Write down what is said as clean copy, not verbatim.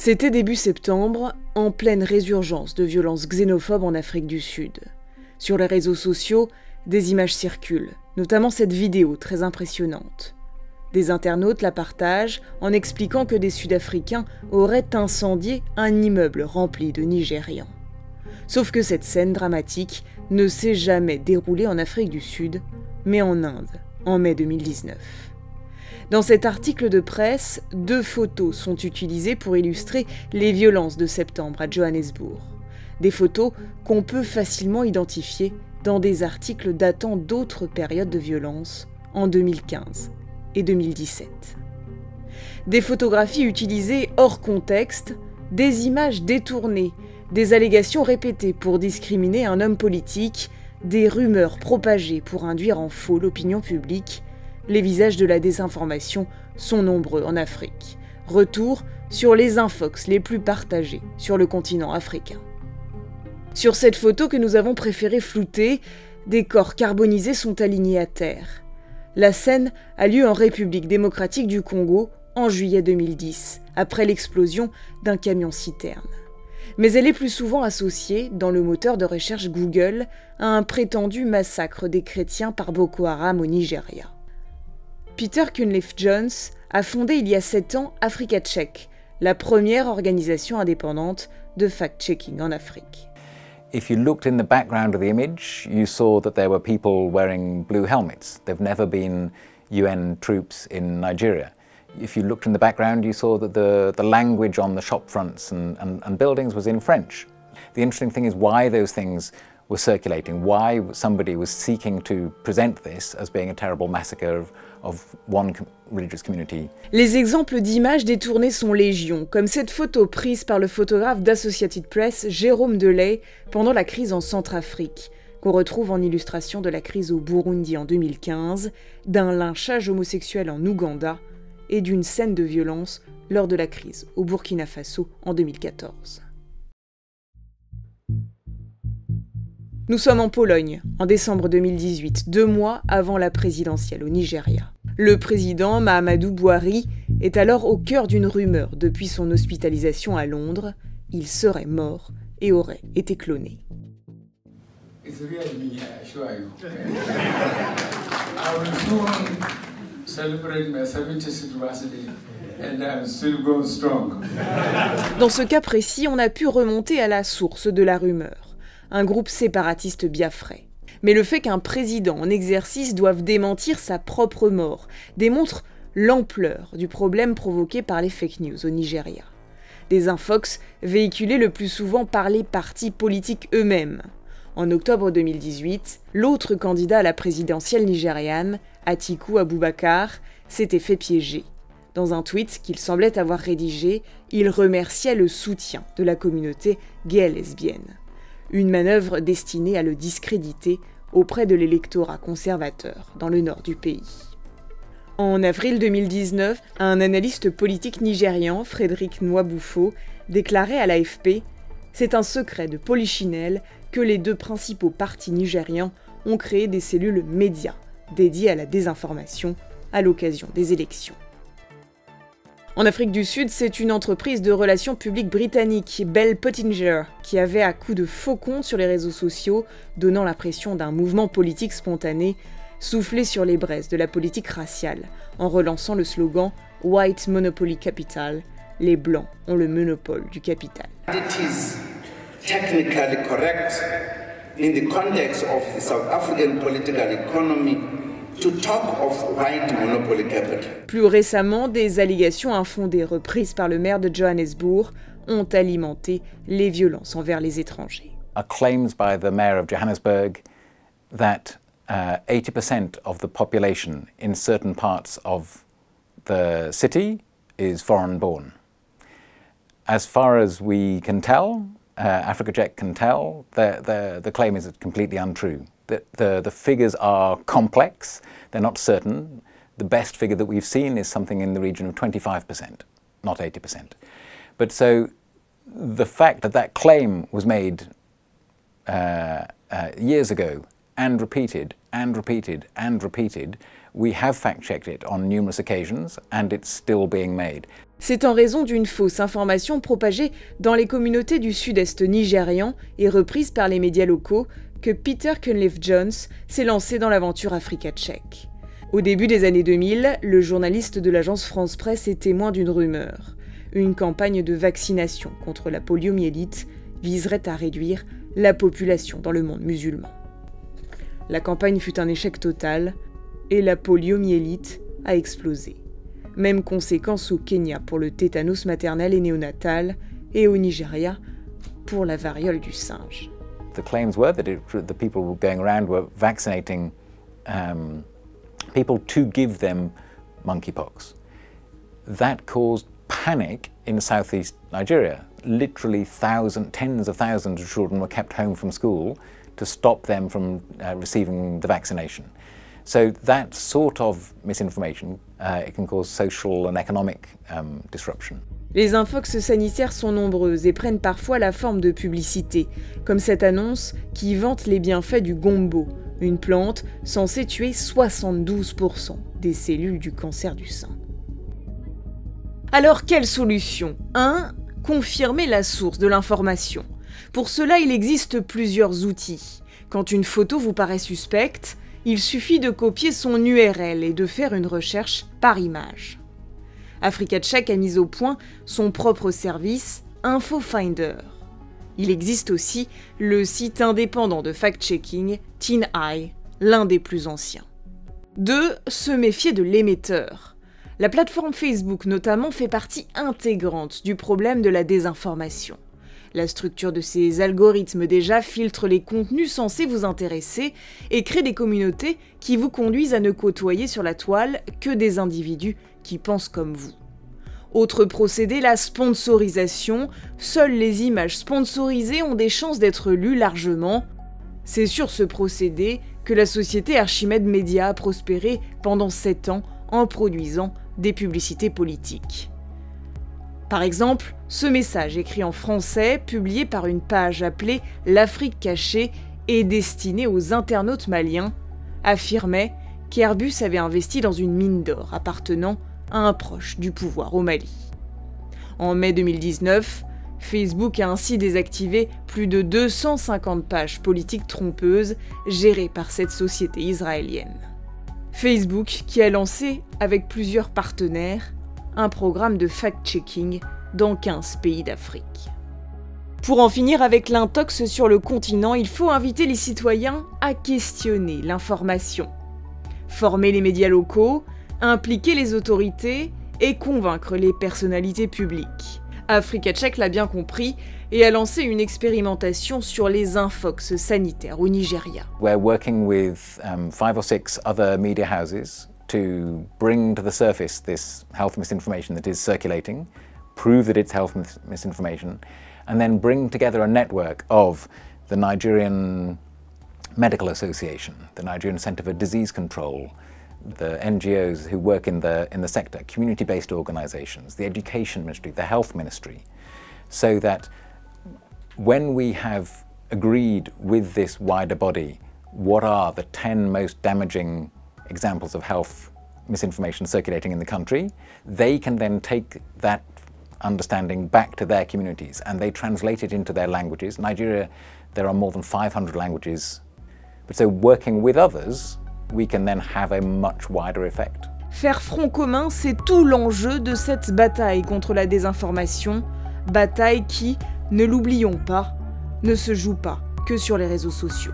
C'était début septembre, en pleine résurgence de violences xénophobes en Afrique du Sud. Sur les réseaux sociaux, des images circulent, notamment cette vidéo très impressionnante. Des internautes la partagent en expliquant que des Sud-Africains auraient incendié un immeuble rempli de Nigérians. Sauf que cette scène dramatique ne s'est jamais déroulée en Afrique du Sud, mais en Inde, en mai 2019. Dans cet article de presse, 2 photos sont utilisées pour illustrer les violences de septembre à Johannesburg. Des photos qu'on peut facilement identifier dans des articles datant d'autres périodes de violence, en 2015 et 2017. Des photographies utilisées hors contexte, des images détournées, des allégations répétées pour discriminer un homme politique, des rumeurs propagées pour induire en faux l'opinion publique. Les visages de la désinformation sont nombreux en Afrique. Retour sur les infox les plus partagés sur le continent africain. Sur cette photo que nous avons préféré flouter, des corps carbonisés sont alignés à terre. La scène a lieu en République démocratique du Congo en juillet 2010, après l'explosion d'un camion-citerne. Mais elle est plus souvent associée, dans le moteur de recherche Google, à un prétendu massacre des chrétiens par Boko Haram au Nigeria. Peter Cunliffe-Jones a fondé il y a 7 ans Africa Check, la première organisation indépendante de fact-checking en Afrique. If you looked in the background of the image, you saw that there were people wearing blue helmets. There've never been UN troops in Nigeria. If you looked in the background, you saw that the language on the shop fronts and buildings was in French. The interesting thing is why those things were circulating, why somebody was seeking to present this as being a terrible massacre of one religious community. Les exemples d'images détournées sont légion, comme cette photo prise par le photographe d'Associated Press Jérôme Delay pendant la crise en Centrafrique, qu'on retrouve en illustration de la crise au Burundi en 2015, d'un lynchage homosexuel en Ouganda et d'une scène de violence lors de la crise au Burkina Faso en 2014. Nous sommes en Pologne, en décembre 2018, 2 mois avant la présidentielle au Nigeria. Le président Mahamadou Buhari est alors au cœur d'une rumeur depuis son hospitalisation à Londres. Il serait mort et aurait été cloné. It's really me, I assure you. I will soon celebrate my 70th birthday and I'm still going strong. Dans ce cas précis, on a pu remonter à la source de la rumeur. Un groupe séparatiste biafrais. Mais le fait qu'un président en exercice doive démentir sa propre mort démontre l'ampleur du problème provoqué par les fake news au Nigeria. Des infox véhiculés le plus souvent par les partis politiques eux-mêmes. En octobre 2018, l'autre candidat à la présidentielle nigériane, Atiku Abubakar, s'était fait piéger. Dans un tweet qu'il semblait avoir rédigé, il remerciait le soutien de la communauté gay et lesbienne. Une manœuvre destinée à le discréditer auprès de l'électorat conservateur dans le nord du pays. En avril 2019, un analyste politique nigérian, Frédéric Nwabufo, déclarait à l'AFP « C'est un secret de polichinelle que les 2 principaux partis nigérians ont créé des cellules médias dédiées à la désinformation à l'occasion des élections. » En Afrique du Sud, c'est une entreprise de relations publiques britannique, Bell Pottinger, qui avait à coups de faux comptes sur les réseaux sociaux, donnant l'impression d'un mouvement politique spontané, soufflé sur les braises de la politique raciale, en relançant le slogan « White Monopoly Capital », les Blancs ont le monopole du capital. It is technically correct in the context of the South African political economy to talk of white monopoly capital. Plus récemment, des allégations infondées reprises par le maire de Johannesburg ont alimenté les violences envers les étrangers. Claims by the mayor of Johannesburg that 80% of the population in certain parts of the city is foreign-born. As far as we can tell, Africa Check can tell, the claim is completely untrue. The figures are complex, they're not certain. The best figure that we've seen is something in the region of 25%, not 80%. But so the fact that that claim was made years ago and repeated and repeated and repeated We have fact-checked it on numerous occasions and it's still being made. C'est en raison d'une fausse information propagée dans les communautés du sud-est nigérian et reprise par les médias locaux que Peter Cunliffe-Jones s'est lancé dans l'aventure Africa Check. Au début des années 2000, le journaliste de l'agence France Presse est témoin d'une rumeur. Une campagne de vaccination contre la poliomyélite viserait à réduire la population dans le monde musulman. La campagne fut un échec total et la poliomyélite a explosé. Même conséquence au Kenya pour le tétanos maternel et néonatal et au Nigeria pour la variole du singe. The claims were that the people going around were vaccinating people to give them monkeypox. That caused panic in southeast Nigeria. Literally tens of thousands of children were kept home from school to stop them from receiving the vaccination. So that sort of misinformation, it can cause social and economic disruption. Les infox sanitaires sont nombreuses et prennent parfois la forme de publicité, comme cette annonce qui vante les bienfaits du gombo, une plante censée tuer 72% des cellules du cancer du sein. Alors, quelle solution ? 1. Confirmer la source de l'information. Pour cela, il existe plusieurs outils. Quand une photo vous paraît suspecte, il suffit de copier son URL et de faire une recherche par image. Africa Check a mis au point son propre service InfoFinder. Il existe aussi le site indépendant de fact-checking TinEye, l'un des plus anciens. 2. Se méfier de l'émetteur. La plateforme Facebook notamment fait partie intégrante du problème de la désinformation. La structure de ces algorithmes déjà filtre les contenus censés vous intéresser et crée des communautés qui vous conduisent à ne côtoyer sur la toile que des individus qui pensent comme vous. Autre procédé, la sponsorisation. Seules les images sponsorisées ont des chances d'être lues largement. C'est sur ce procédé que la société Archimède Media a prospéré pendant 7 ans en produisant des publicités politiques. Par exemple, ce message écrit en français, publié par une page appelée « L'Afrique cachée » et destiné aux internautes maliens, affirmait qu'Airbus avait investi dans une mine d'or appartenant à un proche du pouvoir au Mali. En mai 2019, Facebook a ainsi désactivé plus de 250 pages politiques trompeuses gérées par cette société israélienne. Facebook qui a lancé, avec plusieurs partenaires, un programme de fact-checking dans 15 pays d'Afrique. Pour en finir avec l'intox sur le continent, il faut inviter les citoyens à questionner l'information, former les médias locaux, impliquer les autorités et convaincre les personnalités publiques. Africa Check l'a bien compris et a lancé une expérimentation sur les infox sanitaires au Nigeria. We're working with 5 or 6 other media houses to bring to the surface this health misinformation that is circulating, prove that it's health misinformation, and then bring together a network of the Nigerian Medical Association, the Nigerian Centre for Disease Control, the NGOs who work in the sector, community-based organizations, the Education Ministry, the Health Ministry, so that when we have agreed with this wider body what are the 10 most damaging examples of health misinformation circulating in the country, they can then take that understanding back to their communities and they translate it into their languages. Nigeria, there are more than 500 languages, but so working with others, we can then have a much wider effect. Faire front commun, c'est tout l'enjeu de cette bataille contre la désinformation, bataille qui, ne l'oublions pas, ne se joue pas que sur les réseaux sociaux.